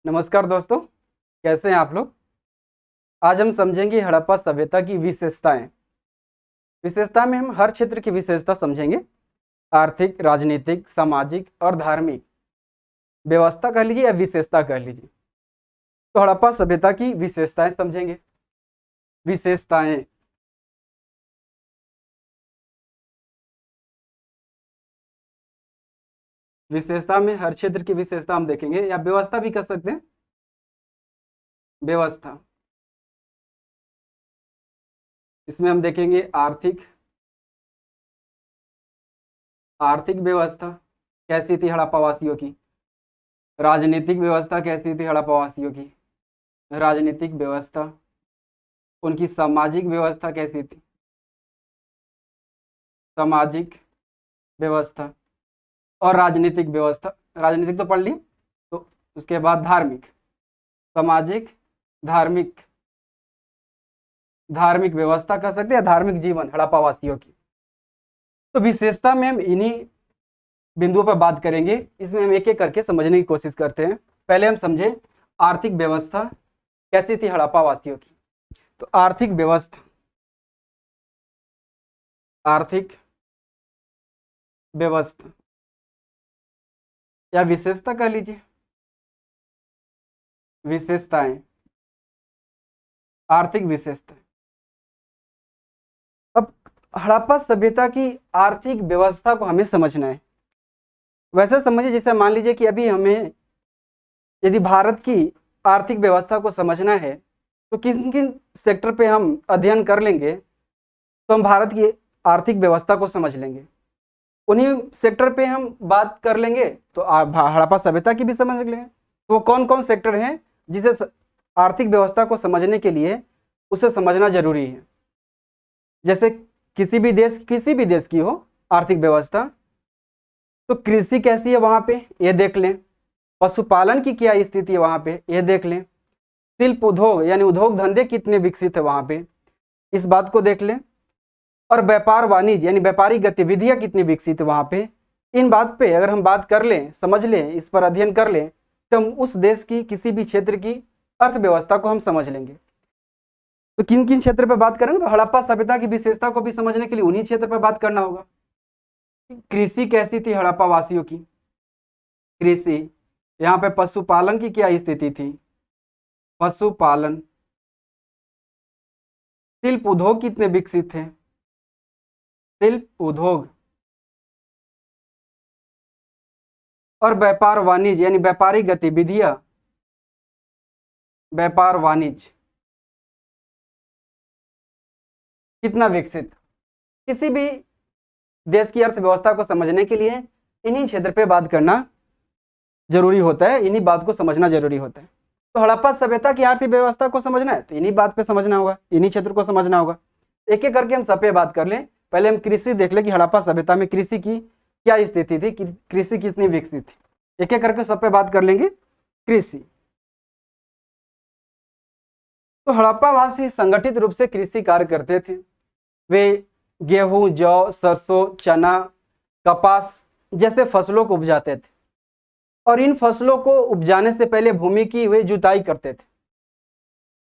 नमस्कार दोस्तों, कैसे हैं आप लोग। आज हम समझेंगे हड़प्पा सभ्यता की विशेषताएं। विशेषता में हम हर क्षेत्र की विशेषता समझेंगे। आर्थिक, राजनीतिक, सामाजिक और धार्मिक व्यवस्था कह लीजिए या विशेषता कह लीजिए। तो हड़प्पा सभ्यता की विशेषताएं समझेंगे। विशेषताएं, विशेषता में हर क्षेत्र की विशेषता हम देखेंगे या व्यवस्था भी कह सकते हैं। व्यवस्था, इसमें हम देखेंगे आर्थिक व्यवस्था कैसी थी हड़प्पा वासियों की। राजनीतिक व्यवस्था कैसी थी हड़प्पा वासियों की। राजनीतिक व्यवस्था, उनकी सामाजिक व्यवस्था कैसी थी। सामाजिक व्यवस्था और राजनीतिक व्यवस्था, राजनीतिक तो पढ़ ली। तो उसके बाद धार्मिक, सामाजिक, धार्मिक, धार्मिक व्यवस्था कह सकते हैं, धार्मिक जीवन हड़प्पा वासियों की। तो विशेषता में हम इन्हीं बिंदुओं पर बात करेंगे। इसमें हम एक एक करके समझने की कोशिश करते हैं। पहले हम समझे आर्थिक व्यवस्था कैसी थी हड़प्पा वासियों की। तो आर्थिक व्यवस्था, आर्थिक व्यवस्था या विशेषता कह लीजिए, विशेषताएं, आर्थिक विशेषताएं। अब हड़प्पा सभ्यता की आर्थिक व्यवस्था को हमें समझना है। वैसे समझिए जैसे मान लीजिए कि अभी हमें यदि भारत की आर्थिक व्यवस्था को समझना है तो किन किन सेक्टर पे हम अध्ययन कर लेंगे तो हम भारत की आर्थिक व्यवस्था को समझ लेंगे। उन्हीं सेक्टर पे हम बात कर लेंगे तो हड़प्पा सभ्यता की भी समझ लेंगे। तो वो कौन कौन सेक्टर हैं जिसे आर्थिक व्यवस्था को समझने के लिए उसे समझना जरूरी है। जैसे किसी भी देश की हो आर्थिक व्यवस्था, तो कृषि कैसी है वहां पे ये देख लें। पशुपालन की क्या स्थिति है वहां पे ये देख लें। शिल्प उद्योग यानी उद्योग धंधे कितने विकसित है वहां पे, इस बात को देख लें। और व्यापार वाणिज्य यानी व्यापारिक गतिविधियां कितनी विकसित है वहां पे। इन बात पे अगर हम बात कर लें, समझ लें, इस पर अध्ययन कर लें तो हम उस देश की किसी भी क्षेत्र की अर्थव्यवस्था को हम समझ लेंगे। तो किन किन क्षेत्र पर बात करेंगे तो हड़प्पा सभ्यता की विशेषता को भी समझने के लिए उन्हीं क्षेत्र पर बात करना होगा। कृषि कैसी थी हड़प्पा वासियों की। कृषि, यहाँ पे पशुपालन की क्या स्थिति थी। पशुपालन, शिल्प उद्योग कितने विकसित थे। शिल्प उद्योग और व्यापार वाणिज्य यानी व्यापारिक गतिविधियां, व्यापार वाणिज्य कितना विकसित। किसी भी देश की अर्थव्यवस्था को समझने के लिए इन्हीं क्षेत्र पे बात करना जरूरी होता है, इन्हीं बात को समझना जरूरी होता है। तो हड़प्पा सभ्यता की आर्थिक व्यवस्था को समझना है तो इन्हीं बात पे समझना होगा, इन्हीं क्षेत्र को समझना होगा। एक एक करके हम सब पे बात कर लें। पहले हम कृषि देख लें कि हड़प्पा सभ्यता में कृषि की क्या स्थिति थी, कृषि कितनी विकसित थी। एक एक करके सब पे बात कर लेंगे। कृषि, तो हड़प्पावासी संगठित रूप से कृषि कार्य करते थे। वे गेहूं, जौ, सरसों, चना, कपास जैसे फसलों को उपजाते थे और इन फसलों को उपजाने से पहले भूमि की वे जुताई करते थे।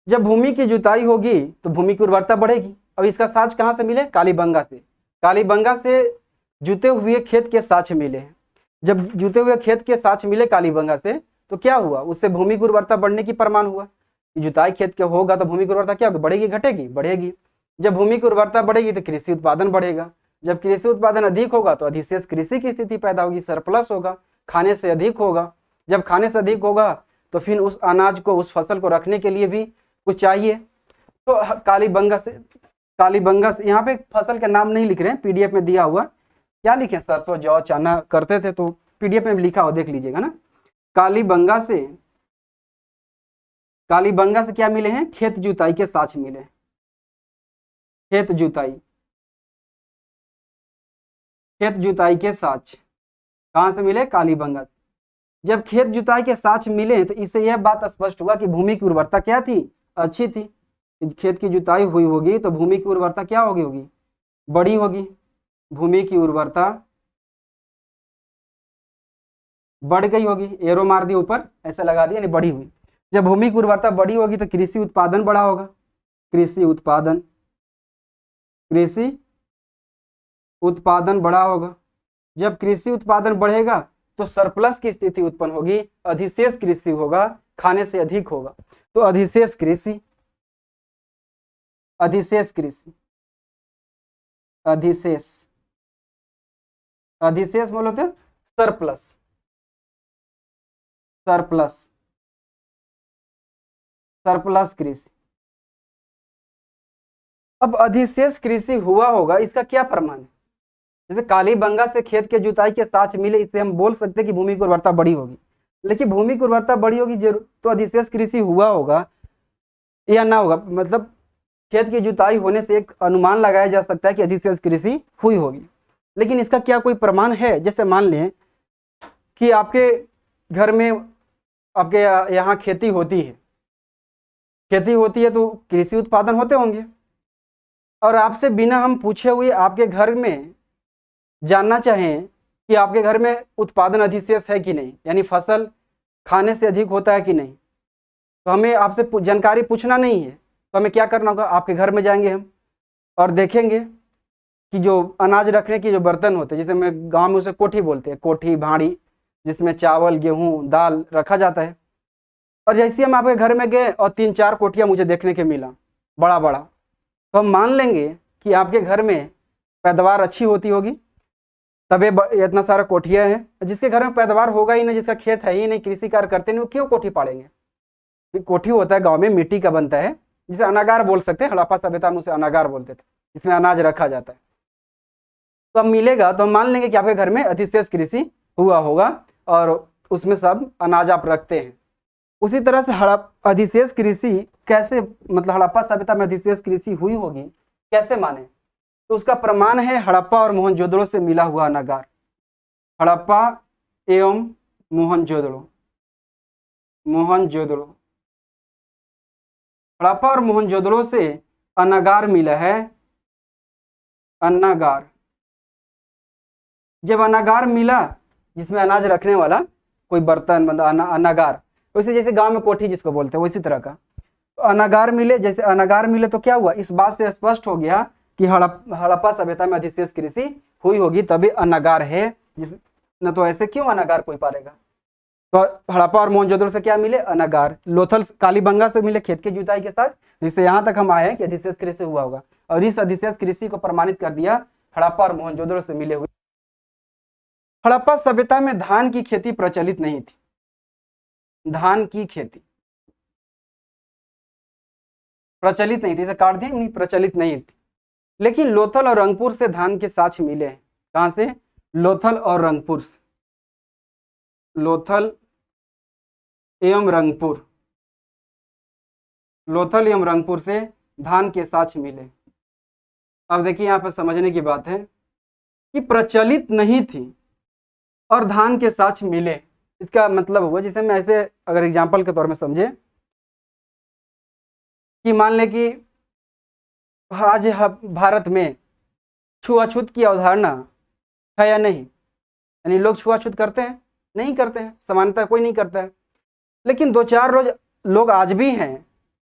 जब भूमि की जुताई होगी तो भूमि की उर्वरता बढ़ेगी। अब इसका साक्ष्य कहाँ से मिले, कालीबंगा से। कालीबंगा से जुते हुए खेत के साक्ष्य मिले हैं। जब जुते हुए खेत के साक्ष्य मिले कालीबंगा से तो क्या हुआ, उससे भूमि की उर्वरता बढ़ने की प्रमाण हुआ। जुताई खेत के होगा तो भूमि की उर्वरता क्या होगी, बढ़ेगी घटेगी, बढ़ेगी। जब भूमि की उर्वरता बढ़ेगी तो कृषि उत्पादन बढ़ेगा। जब कृषि उत्पादन अधिक होगा तो अधिशेष कृषि की स्थिति पैदा होगी, सरप्लस होगा, खाने से अधिक होगा। जब खाने से अधिक होगा तो फिर उस अनाज को, उस फसल को रखने के लिए भी कुछ चाहिए। तो कालीबंगा से यहाँ पे फसल के नाम नहीं लिख रहे हैं, पीडीएफ में दिया हुआ क्या लिखे, सरसों, जौ, चना करते थे तो पीडीएफ में लिखा हुआ देख लीजिएगा ना। कालीबंगा से क्या मिले हैं, खेत जुताई के साक्ष्य मिले। खेत जुताई के साक्ष्य कहां से मिले, कालीबंगा से। जब खेत जुताई के साक्ष्य मिले तो इससे यह बात स्पष्ट हुआ कि भूमि की उर्वरता क्या थी, अच्छी थी। खेत की जुताई हुई होगी तो भूमि की उर्वरता क्या होगी, बड़ी होगी। भूमि की उर्वरता बढ़ गई होगी, एरो मार दी ऊपर, ऐसा लगा दिया, यानी बढ़ी हुई। जब भूमि की उर्वरता बढ़ी होगी तो कृषि उत्पादन बढ़ा होगा, कृषि उत्पादन, कृषि उत्पादन बढ़ा होगा। जब कृषि उत्पादन बढ़ेगा तो सरप्लस की स्थिति उत्पन्न होगी, अधिशेष कृषि होगा, खाने से अधिक होगा। तो अधिशेष कृषि, अधिशेष कृषि, अधिशेष, अधिशेष बोलो तो सरप्लस, सरप्लस, सरप्लस कृषि। अब अधिशेष कृषि हुआ होगा, इसका क्या प्रमाण है? जैसे कालीबंगा से खेत के जुताई के साथ मिले, इससे हम बोल सकते हैं कि भूमि की उर्वरता बढ़ी होगी। लेकिन भूमि की उर्वरता बढ़ी होगी जरूर तो अधिशेष कृषि हुआ होगा या ना होगा, मतलब खेत की जुताई होने से एक अनुमान लगाया जा सकता है कि अधिशेष कृषि हुई होगी। लेकिन इसका क्या कोई प्रमाण है? जैसे मान लें कि आपके घर में, आपके यहाँ खेती होती है, खेती होती है तो कृषि उत्पादन होते होंगे, और आपसे बिना हम पूछे हुए आपके घर में जानना चाहें कि आपके घर में उत्पादन अधिशेष है कि नहीं, यानी फसल खाने से अधिक होता है कि नहीं, तो हमें आपसे जानकारी पूछना नहीं है। तो हमें क्या करना होगा? आपके घर में जाएंगे हम और देखेंगे कि जो अनाज रखने के जो बर्तन होते हैं, जिसे मैं गांव में उसे कोठी बोलते हैं, कोठी भाड़ी, जिसमें चावल गेहूं दाल रखा जाता है। और जैसे हम आपके घर में गए और 3-4 कोठियाँ मुझे देखने के मिला बड़ा बड़ा, तो हम मान लेंगे कि आपके घर में पैदावार अच्छी होती होगी, तबे इतना सारा कोठियाँ हैं। जिसके घर में पैदावार होगा ही नहीं, जिसका खेत है ही नहीं, कृषि कार्य करते नहीं, वो क्यों कोठी पाड़ेंगे? कोठी होता है गांव में मिट्टी का बनता है, जिसे अनागार बोल सकते हैं, हड़प्पा सभ्यता में उसे अनागार बोलते थे, जिसमें अनाज रखा जाता है। तो अब मिलेगा तो हम मान लेंगे कि आपके घर में अधिशेष कृषि हुआ होगा और उसमें सब अनाज आप रखते हैं। उसी तरह से अधिशेष कृषि कैसे, मतलब हड़प्पा सभ्यता में अधिशेष कृषि हुई होगी कैसे माने? तो उसका प्रमाण है हड़प्पा और मोहनजोदड़ो से मिला हुआ अनागार। हड़प्पा एवं मोहनजोदड़ो, मोहनजोदड़ो, हड़प्पा और मोहनजोदड़ो से अनागार मिला है, अनागार। जब अनागार मिला जिसमें अनाज रखने वाला कोई बर्तन, मतलब अनागार, वैसे जैसे गांव में कोठी जिसको बोलते हैं, उसी तरह का तो अनागार मिले। जैसे अनागार मिले तो क्या हुआ? इस बात से स्पष्ट हो गया कि हड़प्पा सभ्यता में अधिशेष कृषि हुई होगी, तभी अनागार है। जिस न तो ऐसे क्यों अनागार कोई पालेगा? तो हड़प्पा और मोहनजोदड़ो से क्या मिले? अनागार। लोथल कालीबंगा से मिले खेत की जुताई के साथ, जिससे यहाँ तक हम आए हैं कि अधिशेष कृषि हुआ होगा। और इस अधिशेष कृषि को प्रमाणित कर दिया हड़प्पा और मोहनजोदड़ो से मिले हुए। हड़प्पा सभ्यता में धान की खेती प्रचलित नहीं थी, धान की खेती प्रचलित नहीं थी, इसे काट दिया, नहीं प्रचलित नहीं थी। लेकिन लोथल और रंगपुर से धान के साक्ष मिले हैं। कहां से? लोथल और रंगपुर से, लोथल एवं रंगपुर, लोथल एवं रंगपुर से धान के साक्ष मिले। अब देखिए यहां पर समझने की बात है कि प्रचलित नहीं थी और धान के साक्ष मिले, इसका मतलब हुआ, जिसे मैं ऐसे अगर एग्जाम्पल के तौर में समझे कि मान ले कि आज भारत में छुआछूत की अवधारणा है या नहीं, यानी लोग छुआछूत करते हैं? नहीं करते हैं, समानता कोई नहीं करता है। लेकिन 2-4 रोज लोग आज भी हैं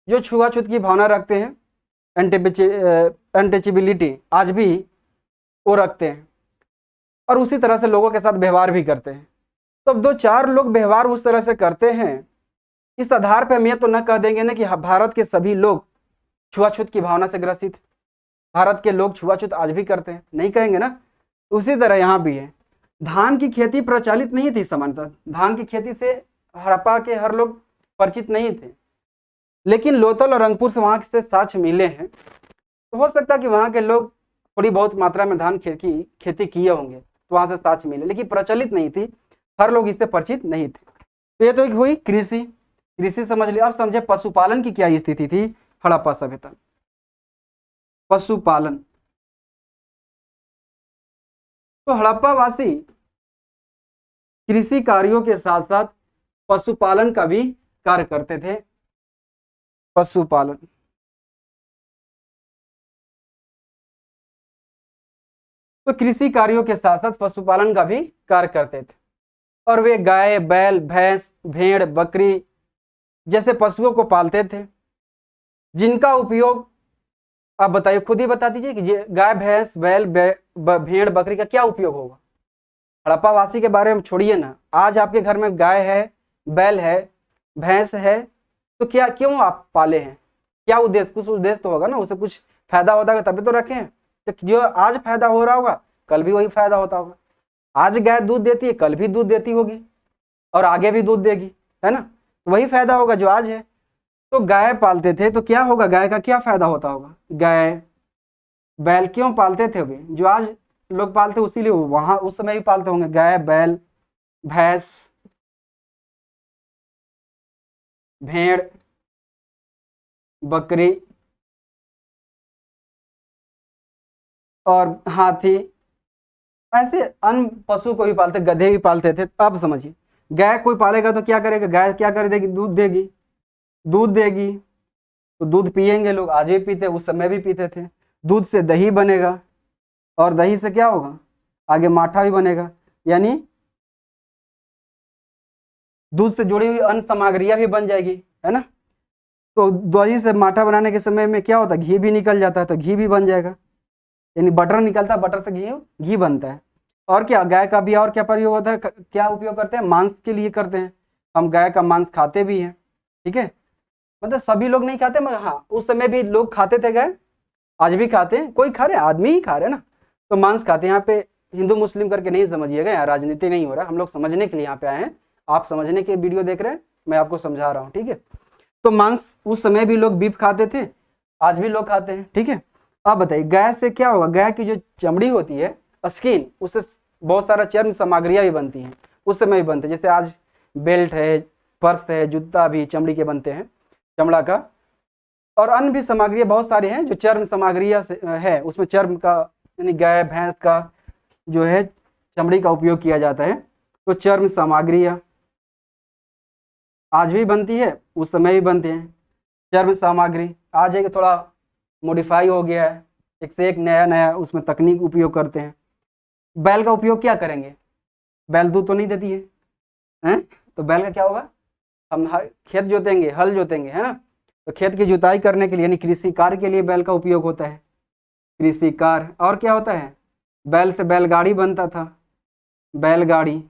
जो छुआछूत की भावना रखते हैं, अनटचेबिलिटी आज भी वो रखते हैं, और उसी तरह से लोगों के साथ व्यवहार भी करते हैं। तो अब 2-4 लोग व्यवहार उस तरह से करते हैं, इस आधार पर हम ये तो न कह देंगे ना कि भारत के सभी लोग छुआछूत की भावना से ग्रसित, भारत के लोग छुआछूत आज भी करते हैं, नहीं कहेंगे ना। उसी तरह यहाँ भी है, धान की खेती प्रचलित नहीं थी समानता, धान की खेती से हड़प्पा के हर लोग परिचित नहीं थे। लेकिन लोथल और रंगपुर से वहां से साक्ष्य मिले हैं, तो हो सकता है कि वहां के लोग थोड़ी बहुत मात्रा में धान खेती किए होंगे, तो वहां से साक्ष्य मिले, लेकिन प्रचलित नहीं थी, हर लोग इससे परिचित नहीं थे। तो ये तो एक हुई कृषि, कृषि समझ लिया। अब समझे पशुपालन की क्या स्थिति थी हड़प्पा सभ्यता। पशुपालन, तो हड़प्पावासी कृषि कार्यों के साथ साथ पशुपालन का भी कार्य करते थे। पशुपालन, तो कृषि कार्यों के साथ साथ पशुपालन का भी कार्य करते थे। और वे गाय, बैल, भैंस, भेड़, बकरी जैसे पशुओं को पालते थे, जिनका उपयोग आप बताइए, खुद ही बता दीजिए कि गाय, भैंस, बैल, भेड़, बकरी का क्या उपयोग होगा। हड़प्पा वासी के बारे में छोड़िए ना, आज आपके घर में गाय है, बैल है, भैंस है, तो क्या क्यों आप पाले हैं? क्या उद्देश्य? कुछ उद्देश्य तो होगा ना, उसे कुछ फायदा होता है तभी तो रखे हैं। तो जो आज फायदा हो रहा होगा कल भी वही फायदा होता होगा। आज गाय दूध देती है, कल भी दूध देती होगी और आगे भी दूध देगी, है ना? तो वही फायदा होगा जो आज है। तो गाय पालते थे तो क्या होगा, गाय का क्या फायदा होता होगा? गाय, बैल क्यों पालते थे वे? जो आज लोग पालते उसीलिए वहां उस समय भी पालते होंगे, गाय, बैल, भैंस, भेड़, बकरी और हाथी, ऐसे अन्य पशु को भी पालते, गधे भी पालते थे। अब समझिए, गाय कोई पालेगा तो क्या करेगा? गाय क्या कर देगी? दूध देगी। दूध देगी तो दूध पियेंगे लोग, आज भी पीते, उस समय भी पीते थे। दूध से दही बनेगा और दही से क्या होगा? आगे माठा भी बनेगा, यानी दूध से जुड़ी हुई अन्य सामग्रियां भी बन जाएगी, है ना? तो दही से माठा बनाने के समय में क्या होता है? घी भी निकल जाता है, तो घी भी बन जाएगा, यानी बटर निकलता है, बटर से घी बनता है। और क्या, गाय का भी और क्या प्रयोग होता है? क्या उपयोग करते हैं? मांस के लिए करते हैं। हम गाय का मांस खाते भी हैं, ठीक है? मतलब सभी लोग नहीं खाते, मगर हाँ उस समय भी लोग खाते थे गाय, आज भी खाते हैं। कोई खा रहे, आदमी ही खा रहे ना, तो मांस खाते हैं। यहाँ पे हिंदू मुस्लिम करके नहीं समझिएगा, यहाँ राजनीति नहीं हो रहा, हम लोग समझने के लिए यहाँ पे आए हैं। आप समझने के वीडियो देख रहे हैं, मैं आपको समझा रहा हूँ, ठीक है? तो मांस उस समय भी लोग बीफ खाते थे, आज भी लोग खाते हैं, ठीक है? अब बताइए, गाय से क्या होगा? गाय की जो चमड़ी होती है, स्किन, उससे बहुत सारा चर्म सामग्रियां भी बनती हैं, उस समय भी बनते हैं। जैसे आज बेल्ट है, पर्स है, जूता भी चमड़ी के बनते हैं, चमड़ा का। और अन्य भी सामग्रियां बहुत सारी हैं जो चर्म सामग्रियां है, उसमें चर्म का, यानी गाय भैंस का जो है चमड़ी का उपयोग किया जाता है। तो चर्म सामग्रियां आज भी बनती है, उस समय भी बनते हैं। चर्म सामग्री आज है कि थोड़ा मॉडिफाई हो गया है, एक से एक नया नया उसमें तकनीक उपयोग करते हैं। बैल का उपयोग क्या करेंगे? बैल दूध तो नहीं देती है? तो बैल का क्या होगा? हम खेत जोतेंगे, हल जोतेंगे, है ना? तो खेत की जुताई करने के लिए, यानी कृषि कार्य के लिए बैल का उपयोग होता है, कृषि कार्य। और क्या होता है? बैल से बैलगाड़ी बनता था, बैलगाड़ी,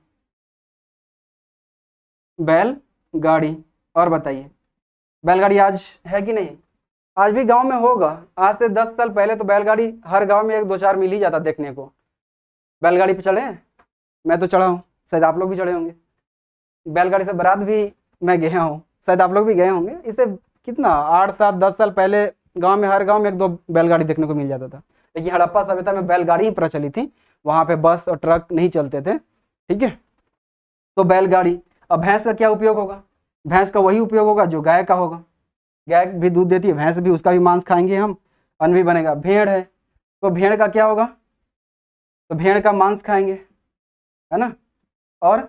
बैलगाड़ी। और बताइए, बैलगाड़ी आज है कि नहीं? आज भी गांव में होगा। आज से 10 साल पहले तो बैलगाड़ी हर गांव में 1-2-4 मिल ही जाता देखने को। बैलगाड़ी पे चढ़े हैं? मैं तो चढ़ा हूँ, शायद आप लोग भी चढ़े होंगे। बैलगाड़ी से बारात भी मैं गया हूँ, शायद आप लोग भी गए होंगे। इसे कितना 8-7-10 साल पहले गांव में, हर गांव में 1-2 बैलगाड़ी देखने को मिल जाता था। लेकिन हड़प्पा सभ्यता में बैलगाड़ी ही प्रचलित थी, वहाँ पे बस और ट्रक नहीं चलते थे, ठीक है? तो बैलगाड़ी। अब भैंस का क्या उपयोग होगा? भैंस का वही उपयोग होगा जो गाय का होगा। गाय भी दूध देती है, भैंस भी, उसका भी मांस खाएंगे हम, अन्न भी बनेगा। भेड़ है तो भेड़ का क्या होगा? तो भेड़ का मांस खाएंगे, है ना? और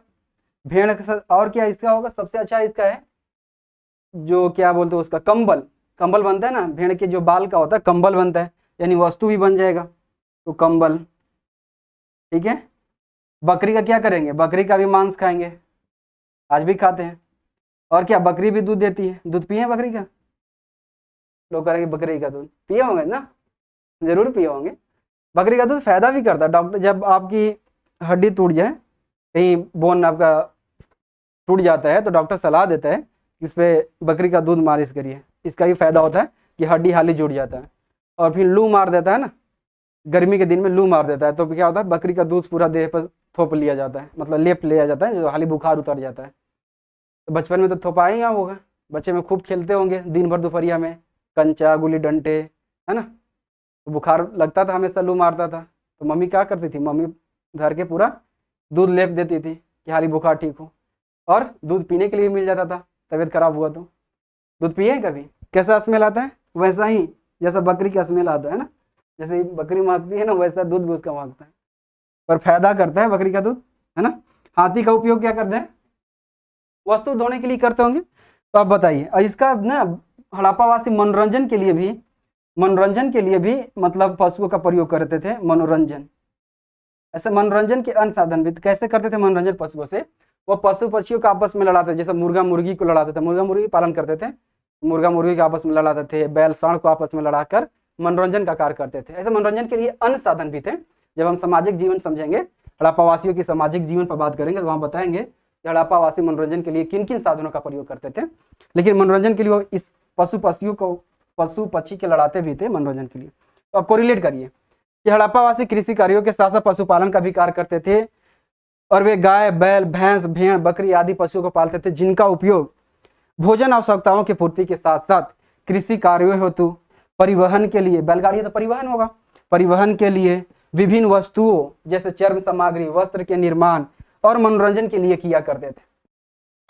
भेड़ के साथ और क्या इसका होगा? सबसे अच्छा इसका है जो क्या बोलते हैं उसका, कंबल। कंबल बनता है ना, भेड़ के जो बाल का होता है कंबल बनता है, यानी वस्तु भी बन जाएगा, तो कंबल, ठीक है? बकरी का क्या करेंगे? बकरी का भी मांस खाएंगे, आज भी खाते हैं। और क्या, बकरी भी दूध देती है, दूध पिए बकरी का? लोग करेंगे बकरी का दूध पिए होंगे ना, जरूर पिए होंगे। बकरी का दूध फायदा भी करता है। डॉक्टर, जब आपकी हड्डी टूट जाए, कहीं बोन आपका टूट जाता है, तो डॉक्टर सलाह देता है कि इस पे बकरी का दूध मालिश करिए। इसका भी फायदा होता है कि हड्डी हाली जुड़ जाता है। और फिर लू मार देता है ना, गर्मी के दिन में लू मार देता है, तो क्या होता है? बकरी का दूध पूरा देह पर थोप लिया जाता है, मतलब लेप लिया जाता है, जो हाली बुखार उतर जाता है। तो बचपन में तो थोपाया ही होगा, बच्चे में खूब खेलते होंगे दिन भर दोपहरिया में, कंचा, गुल्ली डंडे, है ना? तो बुखार लगता था, हमेशा लू मारता था, तो मम्मी क्या करती थी? मम्मी धर के पूरा दूध लेप देती थी कि हाली बुखार ठीक हो। और दूध पीने के लिए मिल जाता था, तबीयत खराब हुआ तो। दूध पिए कभी? कैसा स्मेल आता है? वैसा ही जैसा बकरी का स्मेल आता है ना, जैसे बकरी महकती है ना, वैसा दूध भी उसका महकता है, पर फायदा करता है बकरी का दूध, है ना? हाथी का उपयोग क्या करते हैं? वस्तु धोने के लिए करते होंगे। तो आप बताइए, और इसका ना हड़प्पावासी मनोरंजन के लिए भी मतलब पशुओं का प्रयोग करते थे, मनोरंजन। ऐसे मनोरंजन के अन्य साधन भी कैसे करते थे मनोरंजन पशुओं से? वो पशु पक्षियों को आपस में लड़ाते थे, जैसे मुर्गा मुर्गी को लड़ाते थे, मुर्गा मुर्गी पालन करते थे, मुर्गा मुर्गी को आपस में लड़ाते थे, बैल सांड को आपस में लड़ाकर मनोरंजन का कार्य करते थे। ऐसे मनोरंजन के लिए अन्य साधन भी थे। जब हम सामाजिक जीवन समझेंगे, हड़प्पावासियों की सामाजिक जीवन पर बात करेंगे तो वहाँ बताएंगे कि हड़प्पावासी मनोरंजन के लिए किन किन साधनों का प्रयोग करते थे। लेकिन मनोरंजन के लिए वो इस पशु पक्षी के लड़ाते भी थे मनोरंजन के लिए। तो आपको रिलेट करिए कि हड़प्पावासी कृषि कार्यों के साथ साथ पशुपालन का भी कार्य करते थे, और वे गाय बैल भैंस भेड़ बकरी आदि पशुओं को पालते थे, जिनका उपयोग भोजन आवश्यकताओं की पूर्ति के साथ साथ कृषि कार्यों हेतु परिवहन के लिए, बैलगाड़ी तो परिवहन होगा, परिवहन के लिए विभिन्न वस्तुओं जैसे चर्म सामग्री वस्त्र के निर्माण और मनोरंजन के लिए किया करते थे।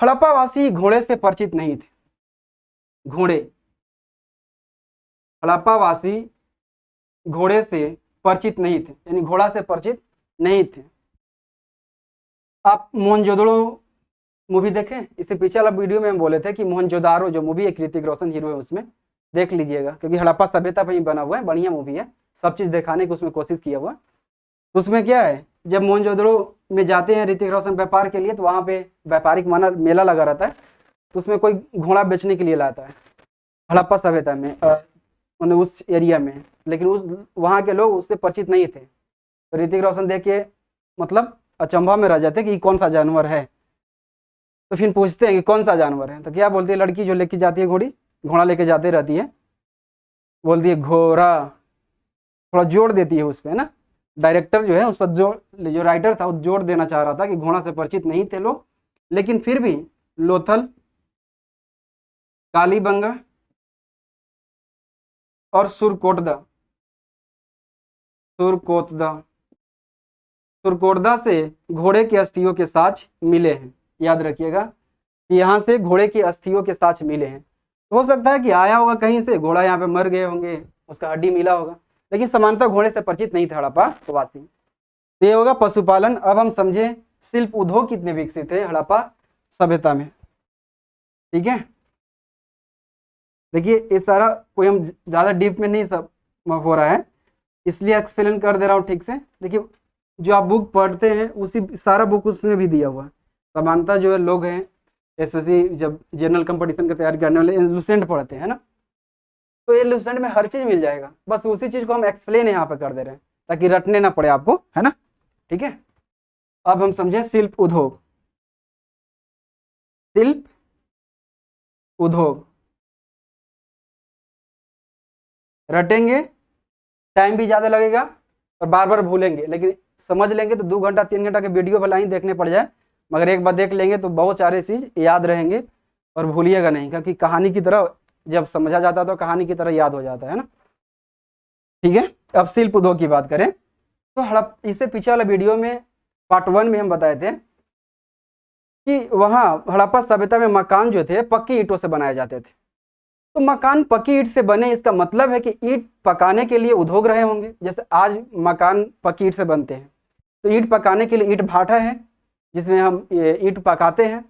हड़प्पावासी घोड़े से परिचित नहीं थे। घोड़े, हड़प्पावासी घोड़े से परिचित नहीं थे, यानी घोड़ा से परिचित नहीं थे। आप मोहनजोदड़ो मूवी देखें, इससे पीछे वाला वीडियो में हम बोले थे कि मोहनजोदारो जो मूवी है, कृतिक रोशन हीरो है, उसमें देख लीजिएगा, क्योंकि हड़प्पा सभ्यता पर ही बना हुआ है, बढ़िया मूवी है, सब चीज़ दिखाने की उसमें कोशिश किया हुआ। उसमें क्या है, जब मोहनजोदड़ो में जाते हैं ऋतिक रोशन व्यापार के लिए, तो वहाँ पे व्यापारिक मेला लगा रहता है, तो उसमें कोई घोड़ा बेचने के लिए लाता है हड़प्पा सभ्यता में, मतलब उस एरिया में, लेकिन उस वहाँ के लोग उससे परिचित नहीं थे। तो ऋतिक रोशन देख के मतलब अचंभा में रह जाते कि ये कौन सा जानवर है। तो फिर पूछते हैं कि कौन सा जानवर है, तो क्या बोलती है लड़की जो लेके जाती है घोड़ा लेके जाती रहती है, बोलती है घोड़ा, थोड़ा जोड़ देती है उस पर ना। डायरेक्टर जो है उस पर जो राइटर था वो जोड़ देना चाह रहा था कि घोड़ा से परिचित नहीं थे लोग, लेकिन फिर भी लोथल, कालीबंगा और सुरकोटदा से घोड़े के अस्थियों के साक्ष्य मिले हैं। याद रखिएगा कि यहाँ से घोड़े की अस्थियों के साक्ष्य मिले हैं। हो सकता है कि आया होगा कहीं से, घोड़ा यहाँ पे मर गए होंगे, उसका हड्डी मिला होगा, लेकिन समानता घोड़े से परिचित नहीं था हड़प्पावासी। तो ये होगा पशुपालन। अब हम समझे शिल्प उद्योग कितने विकसित है हड़प्पा सभ्यता में। ठीक है, देखिए ये सारा कोई हम ज़्यादा डीप में नहीं सब हो रहा है, इसलिए एक्सप्लेन कर दे रहा हूँ ठीक से। देखिए जो आप बुक पढ़ते हैं उसी सारा बुक उसमें भी दिया हुआ है। समानता जो है लोग हैं एसएससी जब जनरल कंपटीशन की तैयारी करने वाले लुसेंट पढ़ते हैं ना, तो ये लुसेंट में हर चीज़ मिल जाएगा, बस उसी चीज़ को हम एक्सप्लेन यहाँ पे कर दे रहे हैं ताकि रटने ना पड़े आपको, है ना। ठीक है, अब हम समझें शिल्प उद्योग। शिल्प उद्योग रटेंगे, टाइम भी ज़्यादा लगेगा और बार बार भूलेंगे, लेकिन समझ लेंगे तो 2 घंटा 3 घंटा के वीडियो पर लाइन देखने पड़ जाए, मगर एक बार देख लेंगे तो बहुत सारे चीज़ याद रहेंगे और भूलिएगा नहीं, क्योंकि कहानी की तरह जब समझा जाता है तो कहानी की तरह याद हो जाता है ना। ठीक है, अब शिल्प उद्योग की बात करें तो इससे पीछे वाला वीडियो में पार्ट 1 में हम बताए थे कि वहाँ हड़प्पा सभ्यता में मकान जो थे पक्की ईंटों से बनाए जाते थे। तो मकान पक्की ईंट से बने, इसका मतलब है कि ईंट पकाने के लिए उद्योग रहे होंगे। जैसे आज मकान पक्की ईंट से बनते हैं, तो ईंट पकाने के लिए ईंट भाटा है जिसमें हम ईंट पकाते हैं।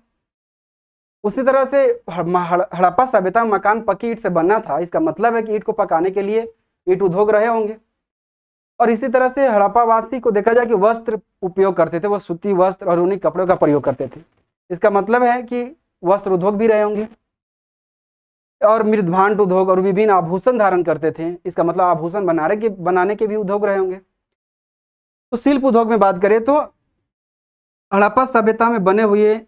उसी तरह से हड़प्पा सभ्यता में मकान पक्की ईंट से बनना था, इसका मतलब है कि ईंट को पकाने के लिए ईंट उद्योग रहे होंगे। और इसी तरह से हड़प्पावासी को देखा जाए कि वस्त्र उपयोग करते थे, वो सूती वस्त्र और ऊनी कपड़ों का प्रयोग करते थे, इसका मतलब है कि वस्त्र उद्योग भी रहे होंगे। और मृदभांड उद्योग और विभिन्न आभूषण धारण करते थे, इसका मतलब आभूषण बनाने के भी उद्योग रहे होंगे। तो शिल्प उद्योग में बात करें तो हड़प्पा सभ्यता में बने हुए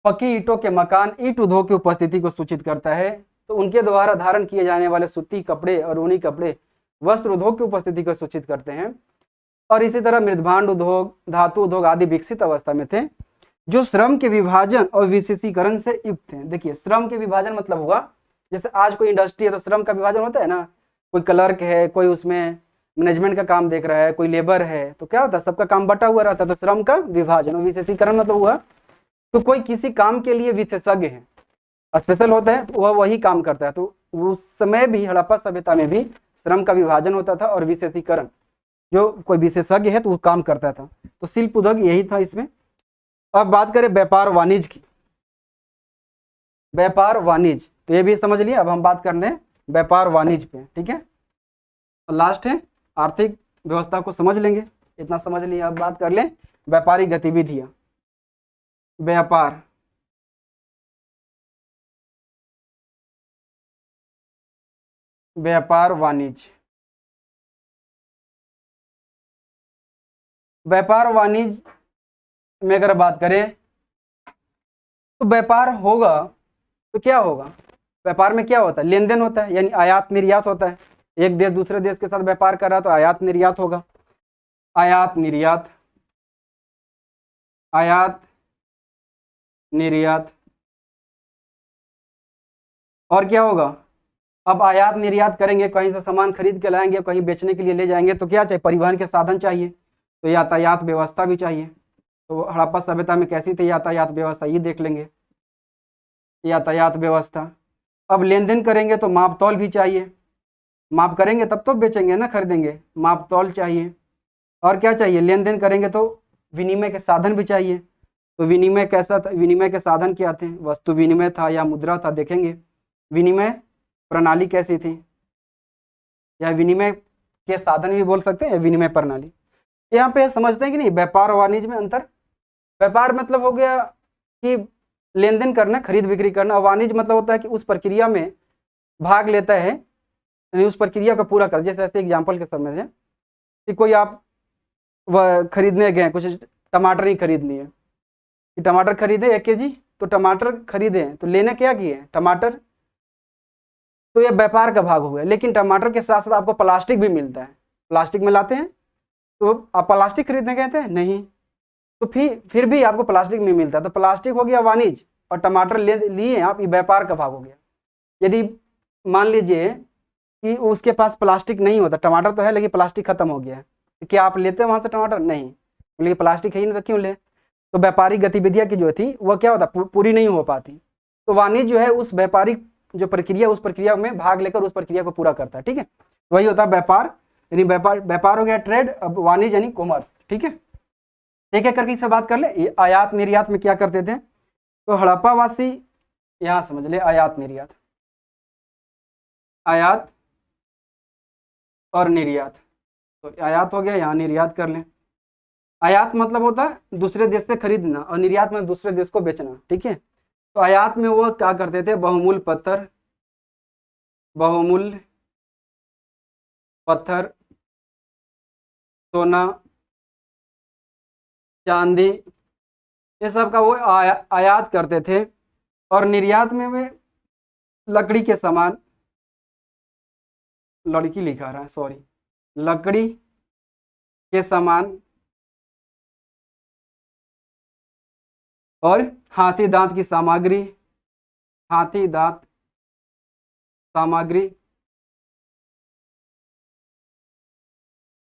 पक्की ईंटों के मकान ईंट उद्योग की उपस्थिति को सूचित करता है। तो उनके द्वारा धारण किए जाने वाले सूती कपड़े और ऊनी कपड़े वस्त्र उद्योग की उपस्थिति को सूचित करते हैं। और इसी तरह मृदभांड उद्योग, धातु उद्योग आदि विकसित अवस्था में थे, जो श्रम के विभाजन और विशेषीकरण से युक्त हैं। देखिए श्रम के विभाजन मतलब हुआ, जैसे आज कोई इंडस्ट्री है तो श्रम का विभाजन होता है ना, कोई क्लर्क है, कोई उसमें मैनेजमेंट का काम देख रहा है, कोई लेबर है, तो क्या होता है सबका काम बटा हुआ रहता है। तो श्रम का विभाजन और विशेषीकरण मतलब हुआ तो कोई किसी काम के लिए विशेषज्ञ है, स्पेशल होता है, तो वह वही काम करता है। तो उस समय भी हड़प्पा सभ्यता में भी श्रम का विभाजन होता था और विशेषीकरण, जो कोई विशेषज्ञ है तो वो काम करता था। तो शिल्प उद्योग यही था इसमें। अब बात करें व्यापार वाणिज्य की। व्यापार वाणिज्य तो ये भी समझ लिया, अब हम बात कर रहे हैं व्यापार वाणिज्य पे। ठीक है, और लास्ट है आर्थिक व्यवस्था को समझ लेंगे, इतना समझ लिया। अब बात कर लें व्यापारिक गतिविधियां। व्यापार, व्यापार वाणिज्य। व्यापार वाणिज्य में अगर बात करें तो व्यापार होगा तो क्या होगा, व्यापार में क्या होता है, लेन देन होता है, यानी आयात निर्यात होता है। एक देश दूसरे देश के साथ व्यापार कर रहा है तो आयात निर्यात होगा, आयात निर्यात, आयात निर्यात। और क्या होगा, अब आयात निर्यात करेंगे, कहीं से सामान खरीद के लाएंगे, कहीं बेचने के लिए ले जाएंगे तो क्या चाहिए, परिवहन के साधन चाहिए, तो यातायात व्यवस्था भी चाहिए। तो हड़प्पा सभ्यता में कैसी थी यातायात व्यवस्था, ये देख लेंगे, यातायात व्यवस्था। अब लेन देन करेंगे तो माप तौल भी चाहिए, माप करेंगे तब तो बेचेंगे ना खरीदेंगे, माप तौल चाहिए। और क्या चाहिए, लेन देन करेंगे तो विनिमय के साधन भी चाहिए। तो विनिमय कैसा था, विनिमय के साधन क्या थे, वस्तु विनिमय था या मुद्रा था, देखेंगे विनिमय प्रणाली कैसी थी, या विनिमय के साधन भी बोल सकते हैं, विनिमय प्रणाली। यहाँ पे समझते हैं कि नहीं, व्यापार और वाणिज्य में अंतर। व्यापार मतलब हो गया कि लेन देन करना, खरीद बिक्री करना, और वाणिज्य मतलब होता है कि उस प्रक्रिया में भाग लेता है, यानी उस प्रक्रिया को पूरा कर। जैसे ऐसे एग्जाम्पल के समझ है कि कोई आप वह खरीदने गए, कुछ टमाटर ही खरीदनी है, कि टमाटर खरीदे 1 kg, तो टमाटर खरीदे तो लेने क्या किए, टमाटर, तो ये व्यापार का भाग हो गया। लेकिन टमाटर के साथ साथ आपको प्लास्टिक भी मिलता है, प्लास्टिक में लाते हैं, तो आप प्लास्टिक खरीदने गए थे नहीं, तो फिर भी आपको प्लास्टिक नहीं मिलता, तो प्लास्टिक हो गया वाणिज्य, और टमाटर ले लिए आप, ये व्यापार का भाग हो गया। यदि मान लीजिए कि उसके पास प्लास्टिक नहीं होता, टमाटर तो है लेकिन प्लास्टिक खत्म हो गया है, तो क्या आप लेते हैं वहां से टमाटर, नहीं, लेकिन प्लास्टिक है ही नहीं तो क्यों ले। तो व्यापारिक गतिविधियां की जो थी वह क्या होता, पूरी नहीं हो पाती। तो वाणिज्य जो है उस व्यापारिक जो प्रक्रिया, उस प्रक्रिया में भाग लेकर उस प्रक्रिया को पूरा करता है, ठीक है, वही होता है व्यापार। यानी व्यापार हो गया ट्रेड, अब वाणिज्य यानी कॉमर्स, ठीक है। एक एक करके इससे बात कर ले। ये आयात निर्यात में क्या करते थे, तो हड़प्पा वासी, यहाँ समझ ले आयात निर्यात, आयात और निर्यात। तो आयात हो गया, यहाँ निर्यात कर लें। आयात मतलब होता है दूसरे देश से खरीदना, और निर्यात में दूसरे देश को बेचना, ठीक है। तो आयात में वो क्या करते थे, बहुमूल्य पत्थर, बहुमूल्य पत्थर, सोना, चांदी, ये सब का वो आयात करते थे। और निर्यात में वे लकड़ी के सामान, लड़की लिखा रहा है सॉरी, लकड़ी के सामान और हाथी दांत की सामग्री, हाथी दांत सामग्री,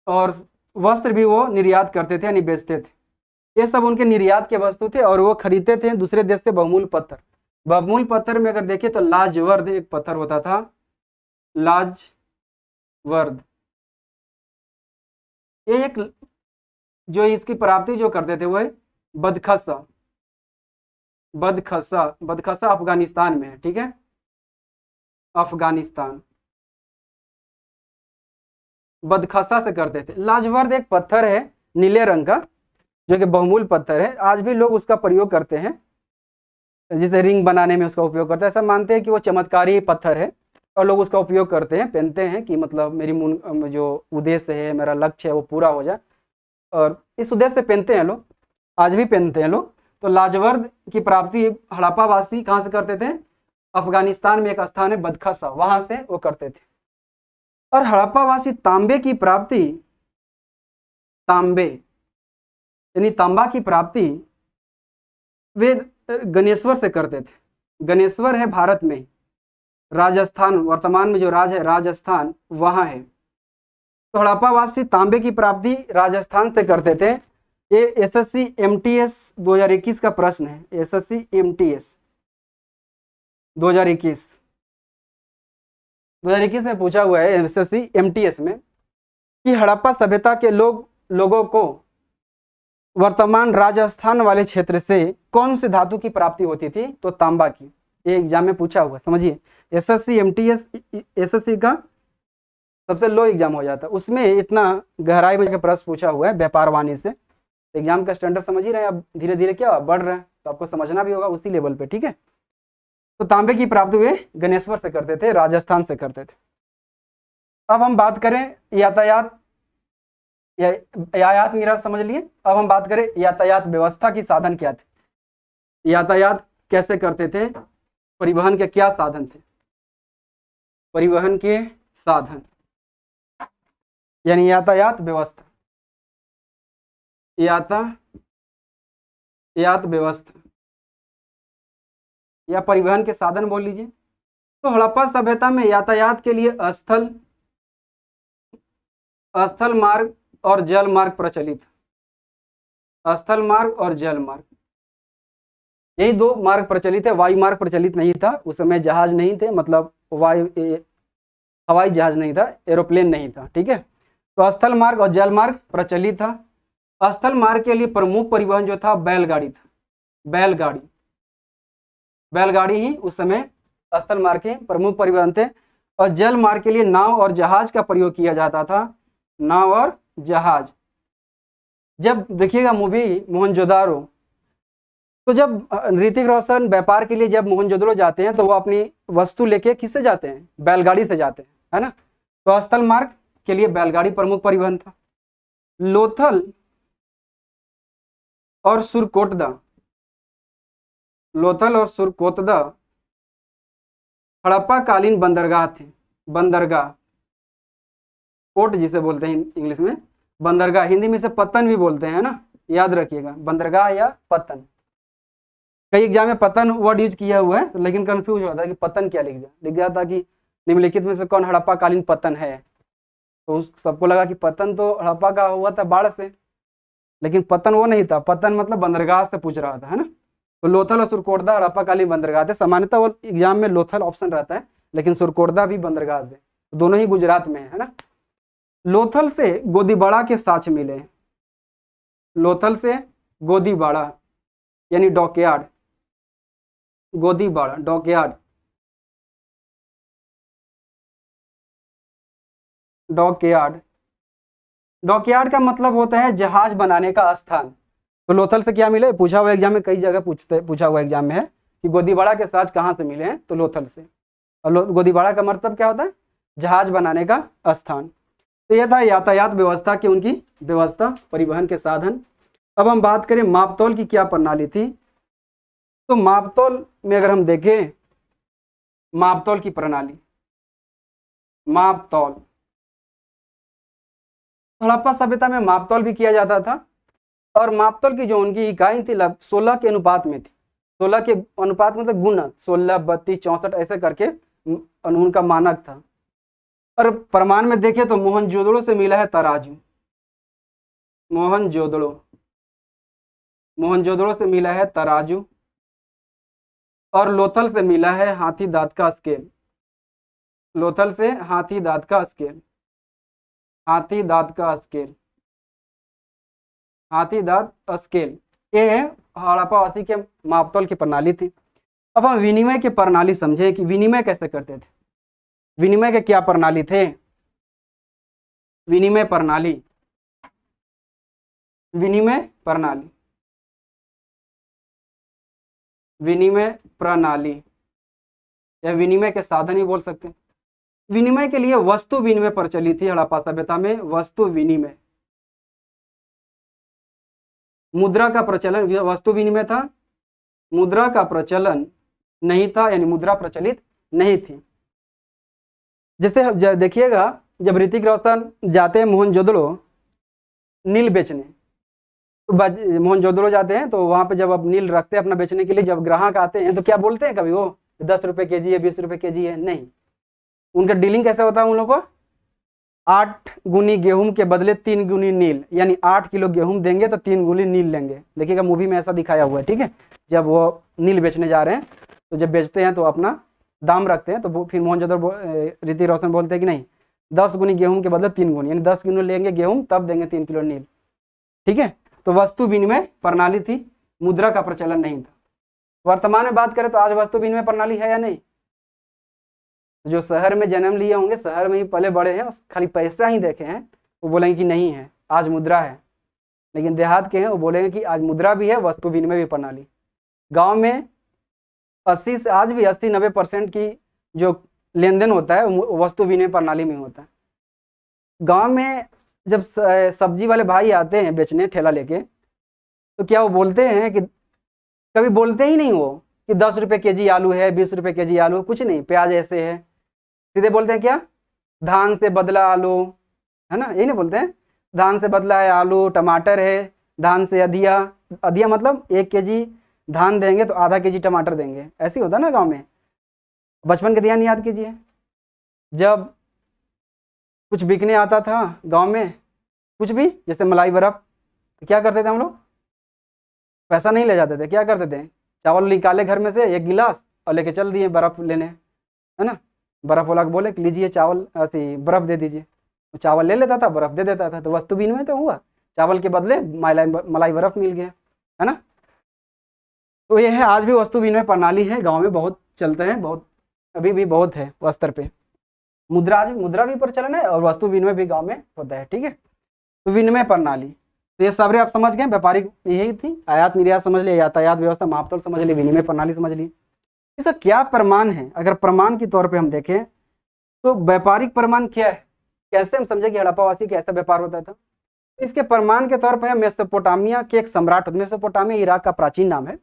और वस्त्र भी वो निर्यात करते थे यानी बेचते थे। ये सब उनके निर्यात के वस्तु थे, और वो खरीदते थे दूसरे देश से बहुमूल्य पत्थर। बहुमूल्य पत्थर में अगर देखें तो लाजवर्द एक पत्थर होता था, लाजवर्द, ये एक जो इसकी प्राप्ति जो करते थे वो बदखसा, बदखसा, बदखसा अफगानिस्तान में है, ठीक है, अफगानिस्तान, बदखसा से करते थे। लाजवर्द एक पत्थर है नीले रंग का, जो कि बहुमूल्य पत्थर है, आज भी लोग उसका प्रयोग करते हैं, जिसे रिंग बनाने में उसका उपयोग करते हैं। ऐसा मानते हैं कि वो चमत्कारी पत्थर है, और लोग उसका उपयोग करते हैं, पहनते हैं कि मतलब मेरी जो उद्देश्य है, मेरा लक्ष्य है वो पूरा हो जाए, और इस उद्देश्य से पहनते हैं लोग, आज भी पहनते हैं लोग। तो लाजवर्द की प्राप्ति हड़प्पा वासी कहाँ से करते थे, अफगानिस्तान में एक स्थान है बदखसा, वहां से वो करते थे। और हड़प्पा वासी तांबे की प्राप्ति, तांबे यानी तांबा की प्राप्ति वे गणेश्वर से करते थे। गणेश्वर है भारत में, राजस्थान, वर्तमान में जो राज्य है राजस्थान, वहां है। तो हड़प्पा वासी तांबे की प्राप्ति राजस्थान से करते थे। ये एसएससी एमटीएस 2021 का प्रश्न है, एसएससी एमटीएस 2021 में पूछा हुआ है एसएससी एमटीएस में, कि हड़प्पा सभ्यता के लोगों को वर्तमान राजस्थान वाले क्षेत्र से कौन से धातु की प्राप्ति होती थी, तो तांबा की। ये एग्जाम में पूछा हुआ, समझिए, एसएससी एमटीएस एसएससी का सबसे लो एग्जाम हो जाता है, उसमें इतना गहराई में प्रश्न पूछा हुआ है व्यापार वाणिज्य से। एग्जाम का स्टैंडर्ड समझ ही रहे हैं, अब धीरे धीरे क्या बढ़ रहा है। तो आपको समझना भी होगा उसी लेवल पे, ठीक है। तो तांबे की प्राप्ति वे गणेश्वर से करते थे, राजस्थान से करते थे। अब हम बात करें यातायात यातायात मेरा समझ लिए। अब हम बात करें यातायात व्यवस्था की साधन क्या थे, यातायात कैसे करते थे, परिवहन के क्या साधन थे, परिवहन के साधन यानी यातायात व्यवस्था, यातायात व्यवस्था या परिवहन के साधन बोल लीजिए। तो हड़प्पा सभ्यता में यातायात के लिए स्थल मार्ग और जल मार्ग प्रचलित, स्थल मार्ग और जल मार्ग, यही दो मार्ग प्रचलित है। वायु मार्ग प्रचलित नहीं था उस समय, जहाज नहीं थे, मतलब हवाई जहाज नहीं था, एरोप्लेन नहीं था, ठीक है। तो स्थल मार्ग और जल मार्ग प्रचलित था। स्थल मार्ग के लिए प्रमुख परिवहन जो था बैलगाड़ी था, बैलगाड़ी ही उस समय स्थल मार्ग के प्रमुख परिवहन थे। और जल मार्ग के लिए नाव और जहाज का प्रयोग किया जाता था, नाव और जहाज। जब देखिएगा मूवी मोहनजोदारो, तो जब ऋतिक रोशन व्यापार के लिए जब मोहनजोदड़ो जाते हैं तो वो अपनी वस्तु लेके किससे जाते हैं, बैलगाड़ी से जाते हैं, है ना। तो स्थल मार्ग के लिए बैलगाड़ी प्रमुख परिवहन था। लोथल और सुरकोटदा, लोथल और सुरकोतदा हड़प्पा कालीन बंदरगाह थे, बंदरगाह, पोर्ट जिसे बोलते हैं इंग्लिश में, बंदरगाह, हिंदी में से पत्तन भी बोलते हैं ना, याद रखिएगा, बंदरगाह या पत्तन। कई एग्जाम में पतन वर्ड यूज किया हुआ है, लेकिन कंफ्यूज हो जाता है कि पतन क्या लिख दिया था कि निम्नलिखित में से कौन हड़प्पा कालीन पतन है। तो सबको लगा कि पतन तो हड़प्पा का हुआ था बाढ़ से, लेकिन पतन वो नहीं था, पतन मतलब बंदरगाह से पूछ रहा था, है ना। तो लोथल और सुरकोटदा हड़प्पा कालीन बंदरगाह थे। सामान्यतः वो एग्जाम में लोथल ऑप्शन रहता है, लेकिन सुरकोटदा भी बंदरगाह थे, दोनों ही गुजरात में है ना। लोथल से गोदीबाड़ा के साक्ष्य मिले, लोथल से गोदीबाड़ा यानी डॉकयार्ड, गोदीबाड़ा डॉकयार्ड, डॉकयार्ड, डॉकयार्ड का मतलब होता है जहाज बनाने का स्थान। तो लोथल से क्या मिले, पूछा हुआ एग्जाम में, कई जगह पूछा हुआ एग्जाम में है कि गोदीबाड़ा के साक्ष्य कहाँ से मिले हैं, तो लोथल से। और गोदीबाड़ा का मतलब क्या होता है, जहाज बनाने का स्थान। तो यह था यातायात व्यवस्था की, उनकी व्यवस्था, परिवहन के साधन। अब हम बात करें मापतौल की क्या प्रणाली थी। तो मापतौल में अगर हम देखें, मापतौल की प्रणाली, मापतौल, हड़प्पा सभ्यता में मापतौल भी किया जाता था। और मापतौल की जो उनकी इकाई थी 16 के अनुपात में थी, 16 के अनुपात मतलब गुणक, 16, 32, 64 ऐसे करके उनका मानक था। और प्रमाण में देखें तो मोहनजोदड़ो से मिला है तराजू, मोहनजोदड़ो से मिला है तराजू। और लोथल से मिला है हाथी दांत का स्केल, लोथल से हाथी दांत का स्केल, हाथी दांत का स्केल, हाथी दांत स्केल, ये हड़प्पावासी के मापतौल की प्रणाली थी। अब हम विनिमय की प्रणाली समझे कि विनिमय कैसे करते थे, विनिमय के क्या प्रणाली थे, विनिमय प्रणाली, विनिमय प्रणाली, विनिमय प्रणाली या विनिमय के साधन ही बोल सकते हैं। विनिमय के लिए वस्तु विनिमय प्रचलित थी हड़प्पा सभ्यता में, वस्तु विनिमय, मुद्रा का प्रचलन, वस्तु विनिमय था, मुद्रा का प्रचलन नहीं था, यानी मुद्रा प्रचलित नहीं थी। जैसे देखिएगा जब ऋतिक रोशन जाते हैं मोहनजोदड़ो नील बेचने, तो मोहनजोदड़ो जाते हैं तो वहां पे जब अब नील रखते हैं अपना बेचने के लिए, जब ग्राहक आते हैं तो क्या बोलते हैं कभी वो 10 रुपए केजी है, 20 रुपए केजी है, नहीं। उनका डीलिंग कैसे होता है उन लोगों को, 8 गुनी गेहूं के बदले 3 गुनी नील, यानी 8 किलो गेहूं देंगे तो 3 गुनी नील लेंगे। देखिएगा मूवी में ऐसा दिखाया हुआ है, ठीक है। जब वो नील बेचने जा रहे हैं तो जब बेचते हैं तो अपना दाम रखते हैं, तो फिर मोहनजोदड़ो ऋतिक रोशन बोलते हैं कि नहीं 10 गुनी गेहूं के बदले 3 गुनी, यानी 10 किलो लेंगे गेहूं तब देंगे 3 किलो नील, ठीक है। तो वस्तु विनिमय प्रणाली थी, मुद्रा का प्रचलन नहीं था। वर्तमान में बात करें तो आज वस्तु विनिमय प्रणाली है या नहीं, जो शहर में जन्म लिए होंगे, शहर में ही पले बड़े हैं, खाली पैसा ही देखे हैं, वो बोलेंगे कि नहीं है, आज मुद्रा है। लेकिन देहात के हैं वो बोलेंगे कि आज मुद्रा भी है, वस्तु विनिमय भी प्रणाली। गांव में 80 से आज भी 80-90% की जो लेन देन होता है वो वस्तु विनिमय प्रणाली में होता है। गांव में जब सब्जी वाले भाई आते हैं बेचने ठेला लेके, तो क्या वो बोलते हैं कि, कभी बोलते ही नहीं वो कि 10 रुपये केजी आलू है, 20 रुपये केजी आलू, कुछ नहीं, प्याज ऐसे है, सीधे बोलते हैं क्या, धान से बदला आलू, है ना, यही नहीं बोलते हैं, धान से बदला है आलू, टमाटर है, धान से अधिया, अधिया मतलब 1 केजी धान देंगे तो आधा केजी टमाटर देंगे, ऐसे ही होता ना गांव में। बचपन के ध्यान याद कीजिए, जब कुछ बिकने आता था गांव में, कुछ भी, जैसे मलाई बर्फ, तो क्या करते थे हम लोग, पैसा नहीं ले जाते थे, क्या करते थे, चावल निकाले घर में से 1 गिलास और लेके चल दिए बर्फ लेने, है ना, बर्फ वाला को बोले कि लीजिए चावल, ऐसी बर्फ दे दीजिए, तो चावल ले लेता था, बर्फ दे देता था, तो वस्तु विनिमय तो हुआ, चावल के बदले मलाई बर्फ मिल गया, है ना। तो ये है, आज भी वस्तु विनिमय प्रणाली है, गाँव में बहुत चलते हैं, बहुत अभी भी बहुत है स्तर पे। मुद्रा भी प्रचलन है और वस्तु विनिमय भी गांव में होता है, ठीक है। तो विनिमय प्रणाली, तो ये सारे आप समझ गए, व्यापारिक यही थी, आयात निर्यात समझ लिए, यातायात व्यवस्था मापतौल समझ लिए, विनिमय प्रणाली समझ ली। इसका क्या प्रमाण है, अगर प्रमाण के तौर पे हम देखें तो व्यापारिक प्रमाण क्या है, कैसे हम समझे कि हड़प्पावासी का ऐसा व्यापार होता था। इसके प्रमाण के तौर पर मेसोपोटामिया के एक सम्राट, मेसोपोटामिया इराक का प्राचीन नाम है,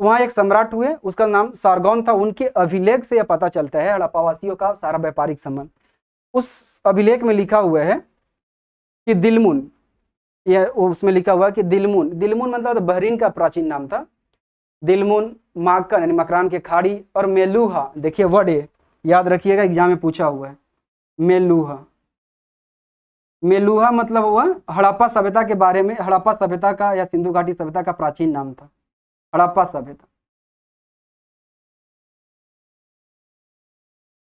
वहाँ एक सम्राट हुए, उसका नाम सारगौन था, उनके अभिलेख से यह पता चलता है हड़प्पावासियों का सारा व्यापारिक संबंध। उस अभिलेख में लिखा हुआ है कि दिलमुन, यह उसमें लिखा हुआ है कि दिलमुन मतलब बहरीन का प्राचीन नाम था, दिलमुन, माकन यानी मकरान के खाड़ी, और मेलूहा, देखिए वर्ड ये याद रखिएगा, एग्जाम में पूछा हुआ है, मेलूहा मतलब हुआ हड़प्पा सभ्यता के बारे में, हड़प्पा सभ्यता का या सिंधु घाटी सभ्यता का प्राचीन नाम था हड़प्पा सभ्यता,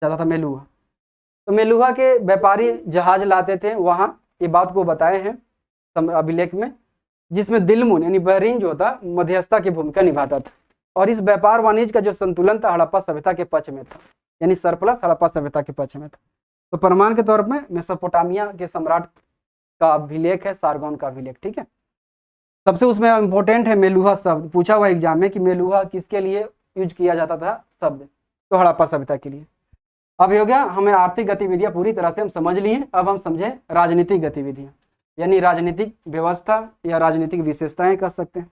ज्यादा था मेलूहा। तो मेलूहा के व्यापारी जहाज लाते थे वहां, ये बात को बताए हैं अभिलेख में, जिसमें दिलमुन यानी बहरीन जो था मध्यस्थता की भूमिका निभाता था, और इस व्यापार वाणिज्य का जो संतुलन था हड़प्पा सभ्यता के पक्ष में था, यानी सरप्लस हड़प्पा सभ्यता के पक्ष में था। तो प्रमाण के तौर पर मेसोपोटामिया के सम्राट का अभिलेख है, सारगौन का अभिलेख, ठीक है। सबसे उसमें इंपॉर्टेंट है मेलूहा शब्द, पूछा हुआ एग्जाम में कि मेलूहा किसके लिए यूज किया जाता था शब्द, तो हड़प्पा सभ्यता के लिए। अब हो गया, हमें आर्थिक गतिविधियां पूरी तरह से हम समझ लिए, अब हम समझें राजनीतिक गतिविधियां, यानी राजनीतिक व्यवस्था या राजनीतिक विशेषताएं कह सकते हैं।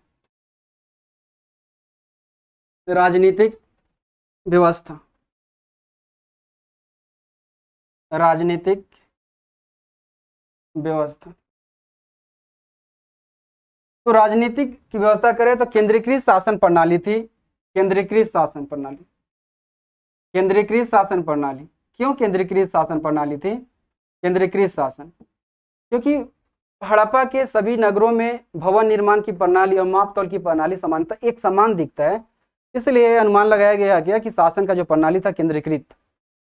राजनीतिक व्यवस्था, राजनीतिक व्यवस्था, तो राजनीतिक की व्यवस्था करें तो केंद्रीकृत शासन प्रणाली थी, केंद्रीकृत शासन प्रणाली, केंद्रीकृत शासन प्रणाली। क्यों केंद्रीकृत शासन प्रणाली थी, केंद्रीकृत शासन, क्योंकि हड़प्पा के सभी नगरों में भवन निर्माण की प्रणाली और मापतौल की प्रणाली समानता एक समान दिखता है, इसलिए अनुमान लगाया गया कि शासन का जो प्रणाली था केंद्रीकृत,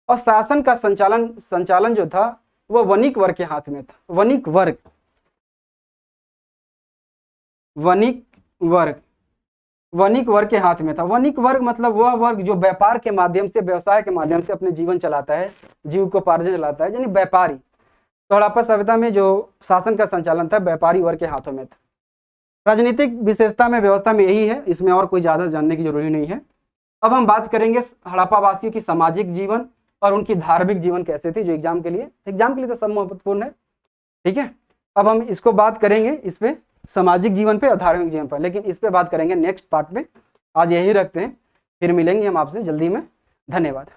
और शासन का संचालन जो था वो वणिक वर्ग के हाथ में था, वणिक वर्ग के हाथ में था। वणिक वर्ग मतलब वह वर्ग जो व्यापार के माध्यम से, व्यवसाय के माध्यम से अपने जीवन चलाता है, जीविकोपार्जन चलाता है, यानी व्यापारी। तो हड़प्पा सभ्यता में जो शासन का संचालन था व्यापारी वर्ग के हाथों में था। राजनीतिक विशेषता में व्यवस्था में यही है, इसमें और कोई ज्यादा जानने की जरूरी नहीं है। अब हम बात करेंगे हड़प्पा वासियों की सामाजिक जीवन और उनकी धार्मिक जीवन कैसे थी, जो एग्जाम के लिए तो सब महत्वपूर्ण है, ठीक है। अब हम इसको बात करेंगे, इस पे सामाजिक जीवन पे और धार्मिक जीवन पर, लेकिन इस पे बात करेंगे नेक्स्ट पार्ट में। आज यही रखते हैं, फिर मिलेंगे हम आपसे जल्दी में। धन्यवाद।